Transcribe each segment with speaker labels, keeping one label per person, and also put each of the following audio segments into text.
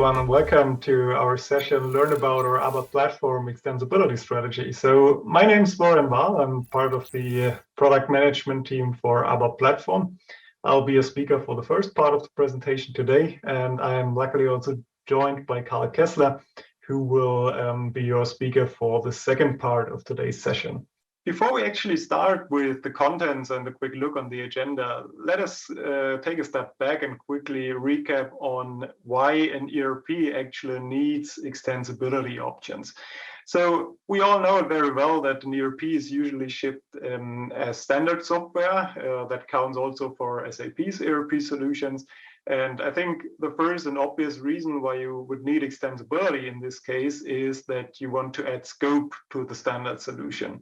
Speaker 1: everyone, and welcome to our session, Learn About our ABAP Platform Extensibility Strategy. So my name is Florian Wahl. I'm part of the product management team for ABAP Platform. I'll be a speaker for the first part of the presentation today, and I am luckily also joined by Karl Kessler, who will be your speaker for the second part of today's session. Before we actually start with the contents and a quick look on the agenda, let us take a step back and quickly recap on why an ERP actually needs extensibility options. So we all know it very well that an ERP is usually shipped as standard software. That counts also for SAP's ERP solutions. And I think the first and obvious reason why you would need extensibility in this case is that you want to add scope to the standard solution.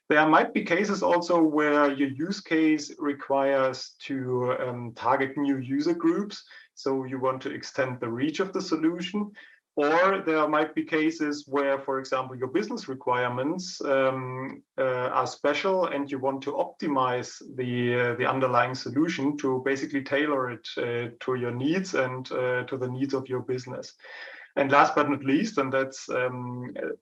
Speaker 1: There might be cases also where your use case requires to target new user groups. So you want to extend the reach of the solution. Or there might be cases where, for example, your business requirements are special and you want to optimize the underlying solution to basically tailor it to your needs and to the needs of your business. And last but not least, and that's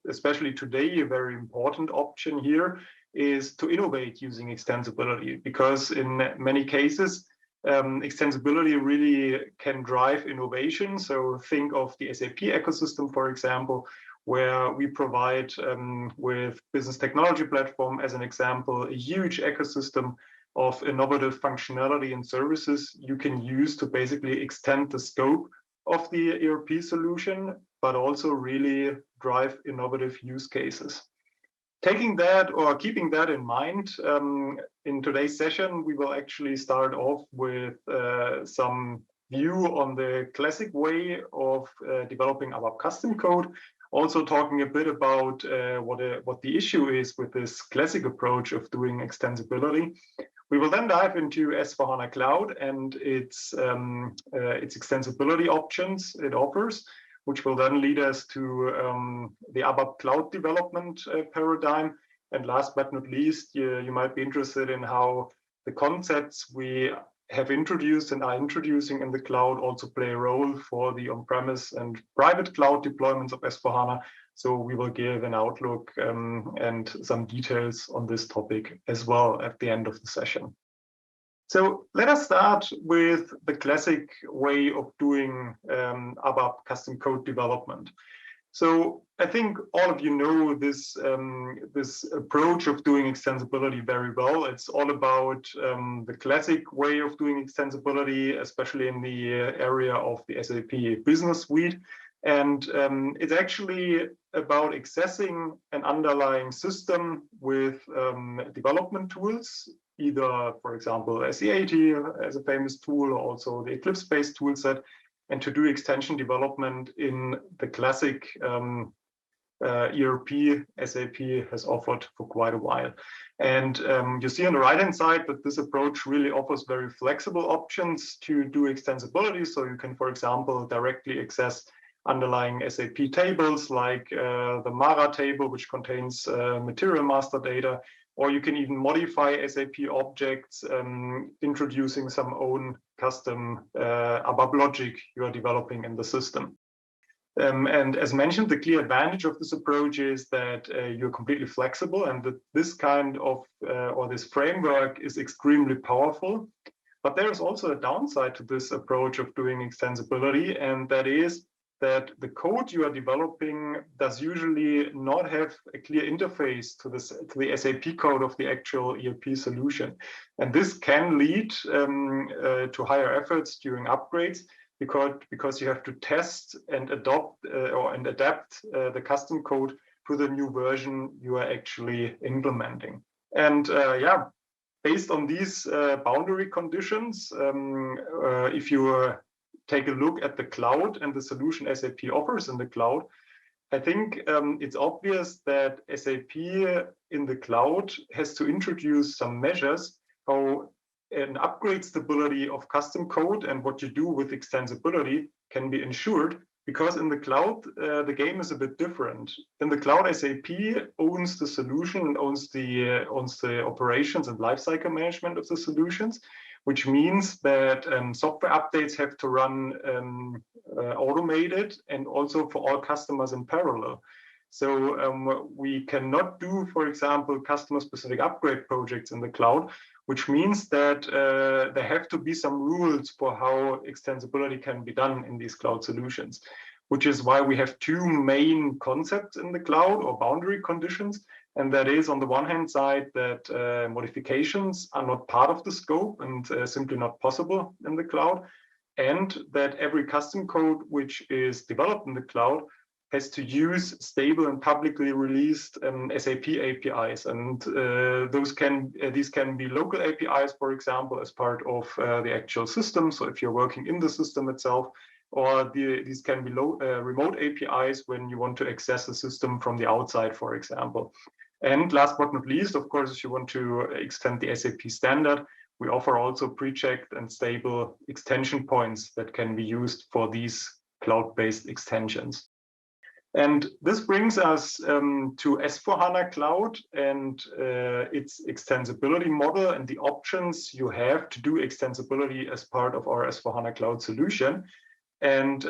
Speaker 1: especially today a very important option here, is to innovate using extensibility, because in many cases, extensibility really can drive innovation. So think of the SAP ecosystem, for example, where we provide with Business Technology Platform, as an example, a huge ecosystem of innovative functionality and services you can use to basically extend the scope of the ERP solution, but also really drive innovative use cases. Taking that or keeping that in mind, in today's session, we will actually start off with some view on the classic way of developing ABAP custom code, also talking a bit about what the issue is with this classic approach of doing extensibility. We will then dive into S/4HANA Cloud and its extensibility options it offers, which will then lead us to the ABAP Cloud development paradigm. And last but not least, you might be interested in how the concepts we have introduced and are introducing in the cloud also play a role for the on-premise and private cloud deployments of S/4HANA. So we will give an outlook and some details on this topic as well at the end of the session. So let us start with the classic way of doing ABAP custom code development. So I think all of you know this, this approach of doing extensibility very well. It's all about the classic way of doing extensibility, especially in the area of the SAP Business Suite. And it's actually about accessing an underlying system with development tools, either, for example, SEAT as a famous tool, or also the Eclipse-based toolset, and to do extension development in the classic ERP SAP has offered for quite a while. And you see on the right-hand side that this approach really offers very flexible options to do extensibility. So you can, for example, directly access underlying SAP tables like the Mara table, which contains material master data, or you can even modify SAP objects, introducing some own custom ABAP logic you are developing in the system. And as mentioned, the clear advantage of this approach is that you're completely flexible, and that this kind of or this framework is extremely powerful. But there is also a downside to this approach of doing extensibility, and that is that the code you are developing does usually not have a clear interface to the SAP code of the actual ERP solution. And this can lead to higher efforts during upgrades because you have to test and adapt the custom code to the new version you are actually implementing. And based on these boundary conditions, if you take a look at the cloud and the solution SAP offers in the cloud, I think it's obvious that SAP in the cloud has to introduce some measures how an upgrade stability of custom code and what you do with extensibility can be ensured, because in the cloud, the game is a bit different. In the cloud, SAP owns the solution and owns the operations and lifecycle management of the solutions, which means that software updates have to run automated and also for all customers in parallel. So we cannot do, for example, customer-specific upgrade projects in the cloud, which means that there have to be some rules for how extensibility can be done in these cloud solutions, which is why we have two main concepts in the cloud, or boundary conditions. And that is, on the one hand side, that modifications are not part of the scope and simply not possible in the cloud, and that every custom code which is developed in the cloud has to use stable and publicly released SAP APIs, and these can be local APIs, for example, as part of the actual system. So if you're working in the system itself, or these can be remote APIs when you want to access the system from the outside, for example. And last but not least, of course, if you want to extend the SAP standard, we offer also pre-checked and stable extension points that can be used for these cloud-based extensions. And this brings us to S/4HANA Cloud and its extensibility model and the options you have to do extensibility as part of our S/4HANA Cloud solution. And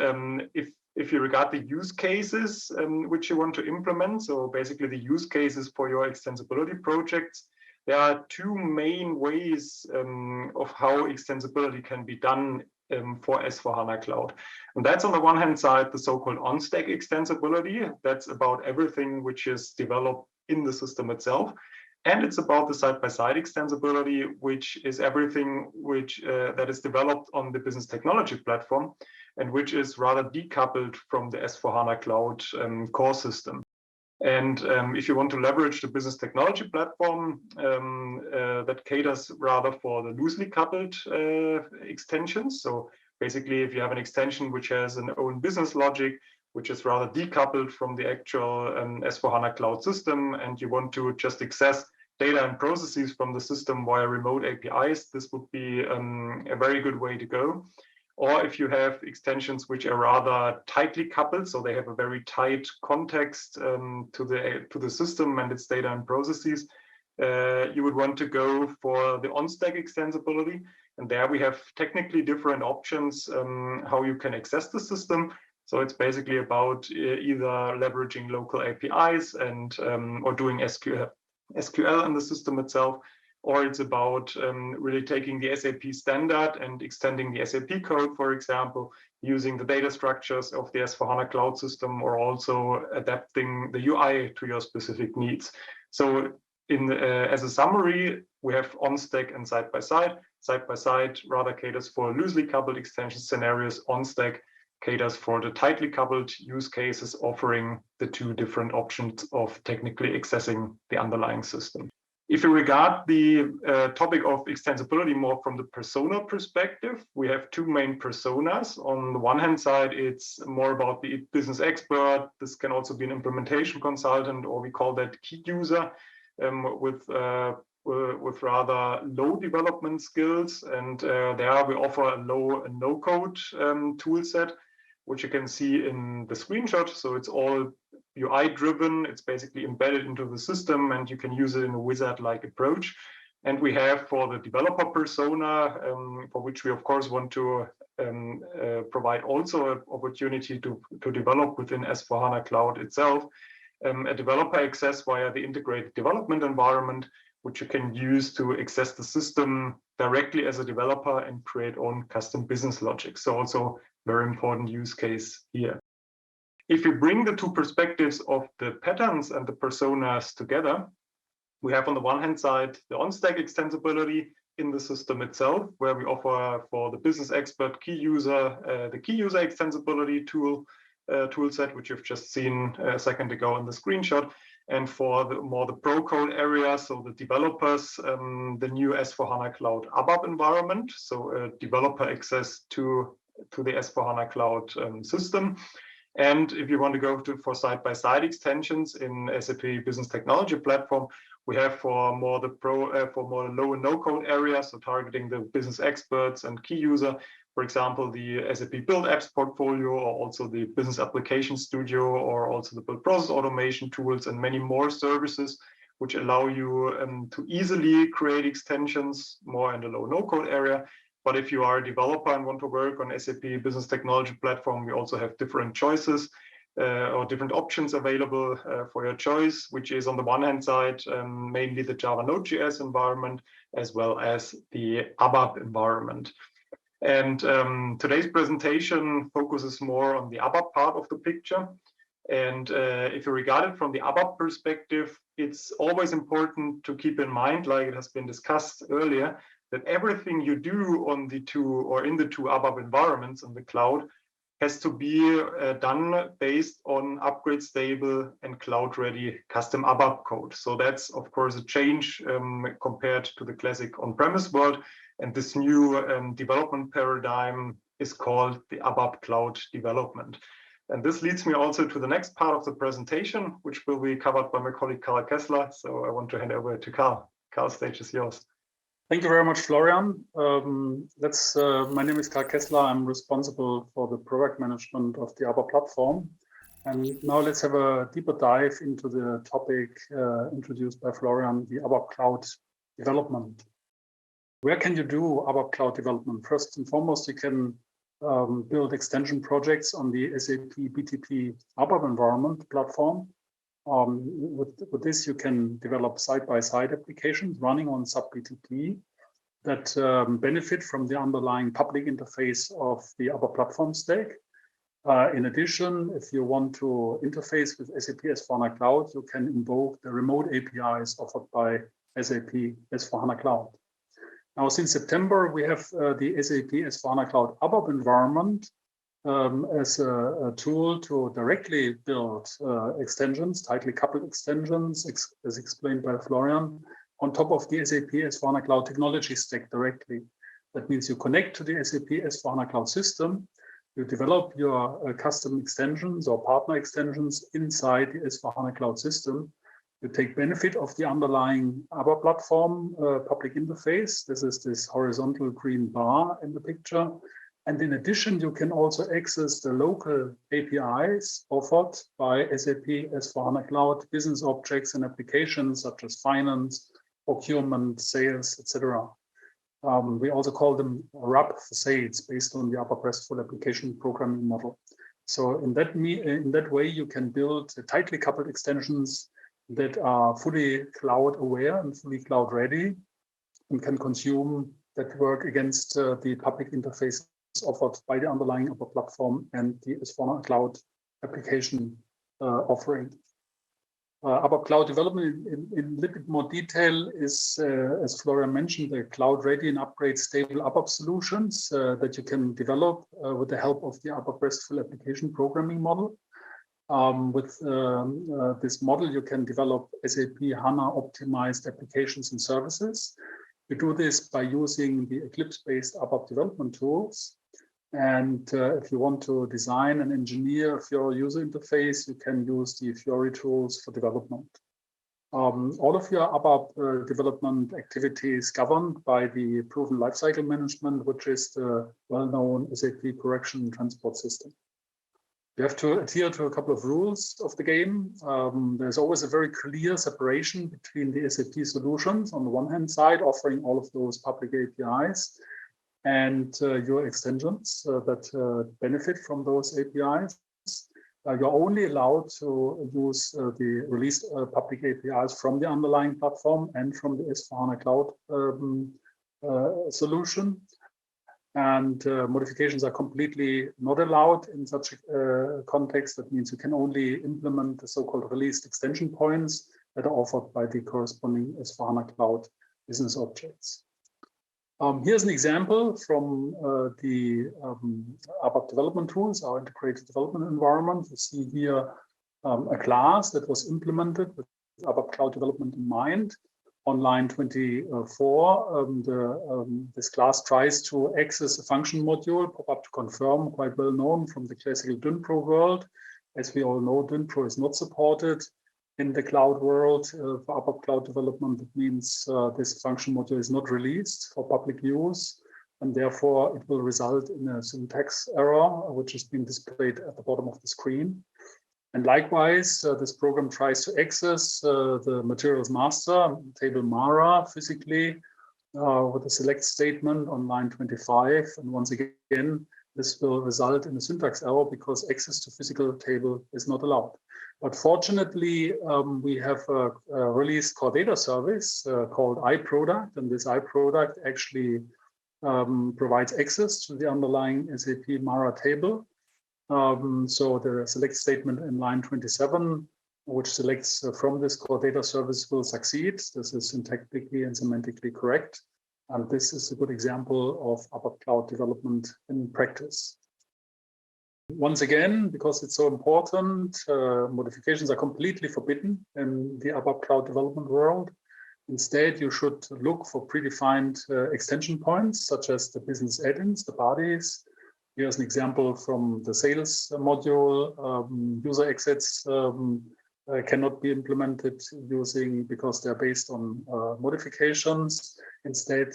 Speaker 1: if you regard the use cases which you want to implement, so basically the use cases for your extensibility projects, there are two main ways of how extensibility can be done for S/4HANA Cloud. And that's on the one hand side, the so-called on-stack extensibility. That's about everything which is developed in the system itself. And it's about the side-by-side extensibility, which is everything which that is developed on the Business Technology Platform and which is rather decoupled from the S/4HANA Cloud core system. And if you want to leverage the Business Technology Platform, that caters rather for the loosely coupled extensions. So basically, if you have an extension which has an own business logic, which is rather decoupled from the actual S/4HANA Cloud system, and you want to just access data and processes from the system via remote APIs, this would be a very good way to go. Or if you have extensions which are rather tightly coupled, so they have a very tight context to the system and its data and processes, you would want to go for the on-stack extensibility. And there we have technically different options how you can access the system. So it's basically about either leveraging local APIs and or doing SQL in the system itself, or it's about really taking the SAP standard and extending the SAP code, for example, using the data structures of the S/4HANA Cloud system, or also adapting the UI to your specific needs. So as a summary, we have on-stack and side-by-side. Side-by-side rather caters for loosely coupled extension scenarios. On-stack caters for the tightly coupled use cases, offering the two different options of technically accessing the underlying system. If you regard the topic of extensibility more from the persona perspective, we have two main personas. On the one hand side, it's more about the business expert. This can also be an implementation consultant, or we call that key user, with rather low development skills. And there we offer a low and no-code tool set, which you can see in the screenshot. So it's all UI driven. It's basically embedded into the system, and you can use it in a wizard-like approach. And we have for the developer persona, for which we of course want to provide also an opportunity to develop within S/4HANA Cloud itself, a developer access via the integrated development environment, which you can use to access the system directly as a developer and create own custom business logic. So also very important use case here. If you bring the two perspectives of the patterns and the personas together, we have on the one hand side the on-stack extensibility in the system itself, where we offer for the business expert key user the key user extensibility tool set, which you've just seen a second ago in the screenshot. And for the pro code area, so the developers, the new S/4HANA Cloud ABAP environment, so developer access to the S/4HANA Cloud system. And if you want to go for side-by-side extensions in SAP Business Technology Platform, we have for more the low and no-code area, so targeting the business experts and key user, for example, the SAP Build Apps portfolio, or also the Business Application Studio, or also the Build Process Automation tools, and many more services, which allow you to easily create extensions more in the low no-code area. But if you are a developer and want to work on SAP Business Technology Platform, we also have different choices or different options available for your choice, which is on the one hand side, mainly the Java Node.js environment, as well as the ABAP environment. And today's presentation focuses more on the ABAP part of the picture. And if you regard it from the ABAP perspective, it's always important to keep in mind, like it has been discussed earlier, that everything you do on the two or in the two ABAP environments in the cloud has to be done based on upgrade stable and cloud ready custom ABAP code. So that's of course a change compared to the classic on-premise world. And this new development paradigm is called the ABAP Cloud Development. And this leads me also to the next part of the presentation, which will be covered by my colleague Karl Kessler. So I want to hand over to Karl. Karl, stage is yours.
Speaker 2: Thank you very much, Florian. My name is Karl Kessler. I'm responsible for the product management of the ABAP platform. And now let's have a deeper dive into the topic introduced by Florian, the ABAP Cloud Development. Where can you do ABAP Cloud Development? First and foremost, you can build extension projects on the SAP BTP ABAP environment platform. With this, you can develop side-by-side applications running on SAP BTP that benefit from the underlying public interface of the ABAP platform stack. In addition, if you want to interface with SAP S/4HANA Cloud, you can invoke the remote APIs offered by SAP S/4HANA Cloud. Now, since September, we have the SAP S/4HANA Cloud ABAP environment as a tool to directly build extensions, tightly coupled extensions, as explained by Florian, on top of the SAP S/4HANA Cloud technology stack directly. That means you connect to the SAP S/4HANA Cloud system, you develop your custom extensions or partner extensions inside the S/4HANA Cloud system. You take benefit of the underlying ABAP platform public interface. This is this horizontal green bar in the picture. And in addition, you can also access the local APIs offered by SAP S/4HANA Cloud business objects and applications such as finance, procurement, sales, etc. We also call them RAP for sales based on the ABAP RESTful application programming model. So in that way, you can build tightly coupled extensions that are fully cloud aware and fully cloud ready and can consume that work against the public interface offered by the underlying ABAP platform and the S/4HANA Cloud application offering. ABAP Cloud Development in a little bit more detail is, as Florian mentioned, the cloud-ready and upgrade stable ABAP solutions that you can develop with the help of the ABAP RESTful application programming model. With this model, you can develop SAP HANA optimized applications and services. You do this by using the Eclipse-based ABAP development tools. And if you want to design and engineer a Fiori user interface, you can use the Fiori tools for development. All of your ABAP development activities governed by the proven lifecycle management, which is the well-known SAP correction transport system. You have to adhere to a couple of rules of the game. There's always a very clear separation between the SAP solutions on the one hand side, offering all of those public APIs, and your extensions that benefit from those APIs. You're only allowed to use the released public APIs from the underlying platform and from the S/4HANA Cloud solution. And modifications are completely not allowed in such a context. That means you can only implement the so-called released extension points that are offered by the corresponding S/4HANA Cloud business objects. Here's an example from the ABAP development tools, our integrated development environment. You see here a class that was implemented with ABAP Cloud Development in mind. On line 24, this class tries to access a function module, pop-up to confirm, quite well known from the classical DynPro world. As we all know, DynPro is not supported in the cloud world for ABAP Cloud Development. It means this function module is not released for public use, and therefore it will result in a syntax error, which is being displayed at the bottom of the screen. And likewise, this program tries to access the materials master, table MARA, physically with a select statement on line 25. And once again, this will result in a syntax error because access to physical table is not allowed. But fortunately, we have a released core data service called iProduct, and this iProduct actually provides access to the underlying SAP MARA table. So the select statement in line 27, which selects from this core data service, will succeed. This is syntactically and semantically correct. And this is a good example of ABAP Cloud development in practice. Once again, because it's so important, modifications are completely forbidden in the ABAP Cloud development world. Instead, you should look for predefined extension points, such as the business add-ins, the bodies. Here's an example from the sales module. User exits cannot be implemented because they're based on modifications. Instead,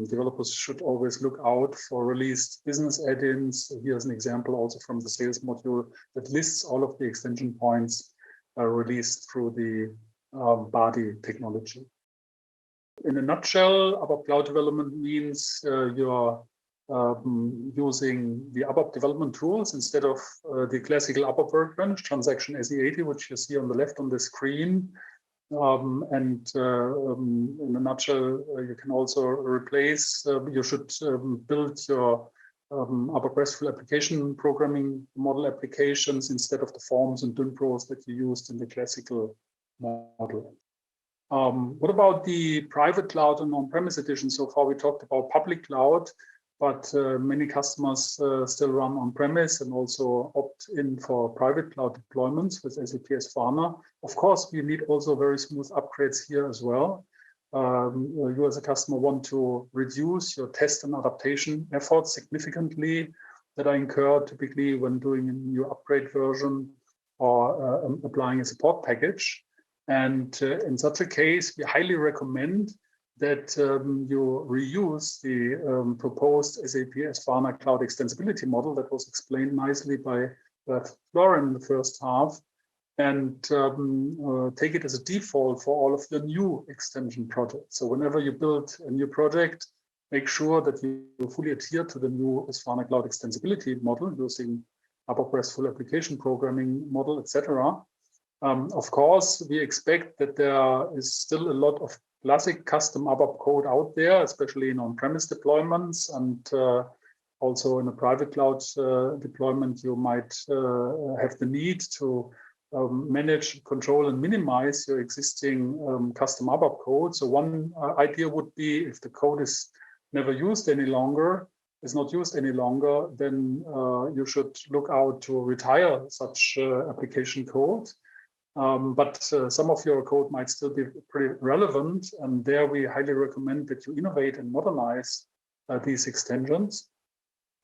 Speaker 2: developers should always look out for released business add-ins. Here's an example also from the sales module that lists all of the extension points released through the body technology. In a nutshell, ABAP Cloud development means you're using the ABAP development tools instead of the classical ABAP workbench, transaction SE80, which you see on the left on the screen. In a nutshell, you can also replace, you should build your ABAP RESTful application programming model applications instead of the forms and DUNPROs that you used in the classical model. What about the private cloud and on-premise edition? So far, we talked about public cloud, but many customers still run on-premise and also opt in for private cloud deployments with SAP S/4HANA. Of course, we need also very smooth upgrades here as well. You as a customer want to reduce your test and adaptation efforts significantly that are incurred typically when doing a new upgrade version or applying a support package. And in such a case, we highly recommend that you reuse the proposed SAP S/4HANA Cloud Extensibility model that was explained nicely by Florian in the first half, and take it as a default for all of your new extension projects. So whenever you build a new project, make sure that you fully adhere to the new S/4HANA Cloud Extensibility model using ABAP RESTful application programming model, etc. Of course, we expect that there is still a lot of classic custom ABAP code out there, especially in on-premise deployments, and also in a private cloud deployment, you might have the need to manage, control, and minimize your existing custom ABAP code. So one idea would be if the code is never used any longer, is not used any longer, then you should look out to retire such application code. But some of your code might still be pretty relevant, and there we highly recommend that you innovate and modernize these extensions.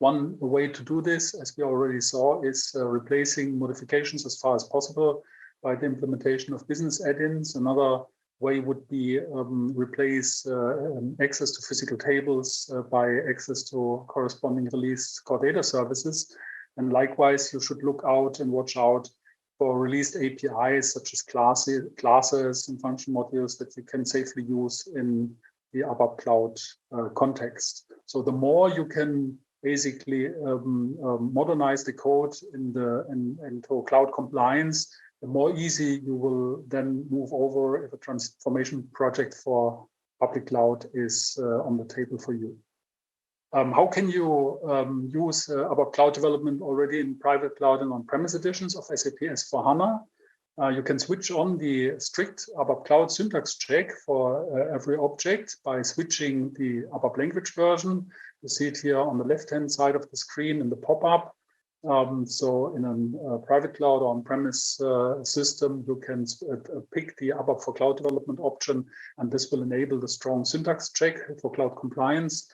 Speaker 2: One way to do this, as we already saw, is replacing modifications as far as possible by the implementation of business add-ins. Another way would be replace access to physical tables by access to corresponding released core data services. And likewise, you should look out and watch out for released APIs such as classes and function modules that you can safely use in the ABAP Cloud context. So the more you can basically modernize the code into cloud compliance, the more easy you will then move over if a transformation project for public cloud is on the table for you. How can you use ABAP Cloud development already in private cloud and on-premise editions of SAP S/4HANA? You can switch on the strict ABAP Cloud syntax check for every object by switching the ABAP language version. You see it here on the left-hand side of the screen in the pop-up. So in a private cloud or on-premise system, you can pick the ABAP for cloud development option, and this will enable the strong syntax check for cloud compliance.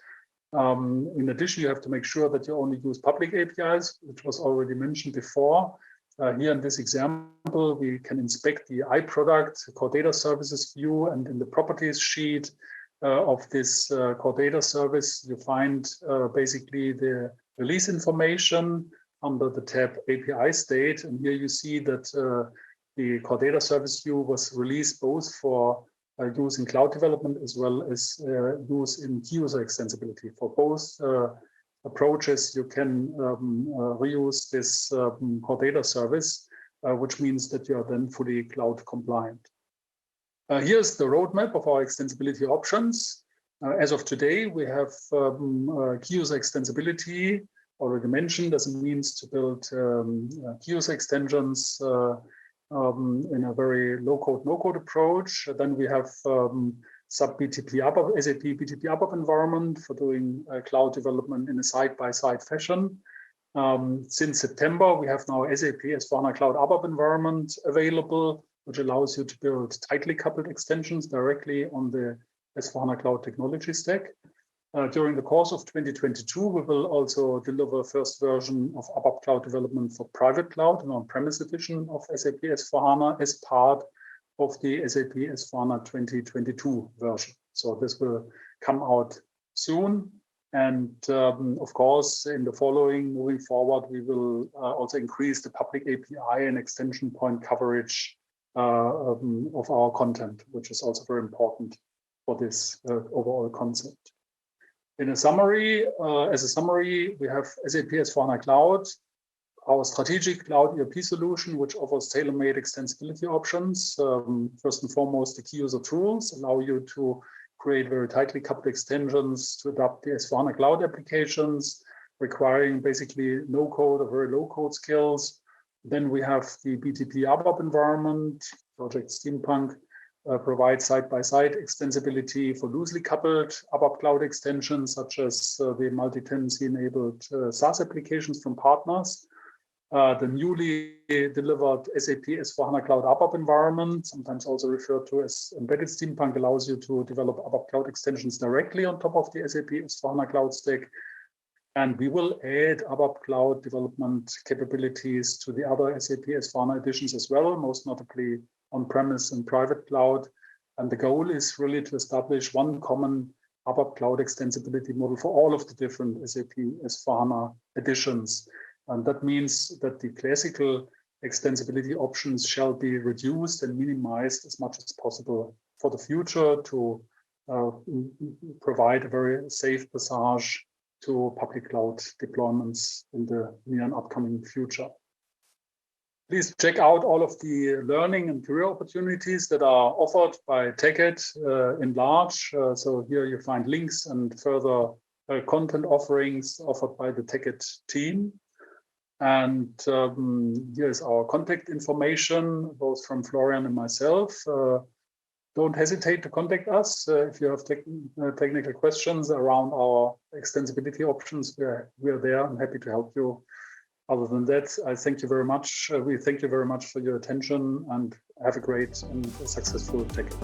Speaker 2: In addition, you have to make sure that you only use public APIs, which was already mentioned before. Here in this example, we can inspect the iProduct core data services view, and in the properties sheet of this core data service, you find basically the release information, under the tab API State. And here you see that the Core Data Service view was released both for use in cloud development as well as use in key user extensibility. For both approaches, you can reuse this Core Data Service, which means that you are then fully cloud compliant. Here's the roadmap of our extensibility options. As of today, we have key user extensibility already mentioned as a means to build key user extensions in a very low-code, no-code approach. Then we have SAP BTP ABAP, SAP BTP ABAP environment for doing cloud development in a side-by-side fashion. Since September, we have now SAP S/4HANA Cloud ABAP environment available, which allows you to build tightly coupled extensions directly on the S/4HANA Cloud technology stack. During the course of 2022, we will also deliver first version of ABAP Cloud development for private cloud and on-premise edition of SAP S/4HANA as part of the SAP S/4HANA 2022 version. So this will come out soon. And of course, in the following, moving forward, we will also increase the public API and extension point coverage of our content, which is also very important for this overall concept. In a summary, we have SAP S/4HANA Cloud, our strategic cloud ERP solution, which offers tailor-made extensibility options. First and foremost, the key user tools allow you to create very tightly coupled extensions to adapt the S/4HANA Cloud applications, requiring basically no code or very low code skills. Then we have the BTP ABAP environment. Project Steampunk provides side-by-side extensibility for loosely coupled ABAP Cloud extensions, such as the multi-tenancy enabled SaaS applications from partners. The newly delivered SAP S/4HANA Cloud ABAP environment, sometimes also referred to as embedded Steampunk, allows you to develop ABAP Cloud extensions directly on top of the SAP S/4HANA Cloud stack. And we will add ABAP Cloud development capabilities to the other SAP S/4HANA editions as well, most notably on-premise and private cloud. And the goal is really to establish one common ABAP Cloud extensibility model for all of the different SAP S/4HANA editions. And that means that the classical extensibility options shall be reduced and minimized as much as possible for the future to provide a very safe passage to public cloud deployments in the near and upcoming future. Please check out all of the learning and career opportunities that are offered by TechEd in large. So here you find links and further content offerings offered by the TechEd team. And here's our contact information, both from Florian and myself. Don't hesitate to contact us if you have technical questions around our extensibility options. We are there and happy to help you. Other than that, I thank you very much. We thank you very much for your attention and have a great and successful TechEd.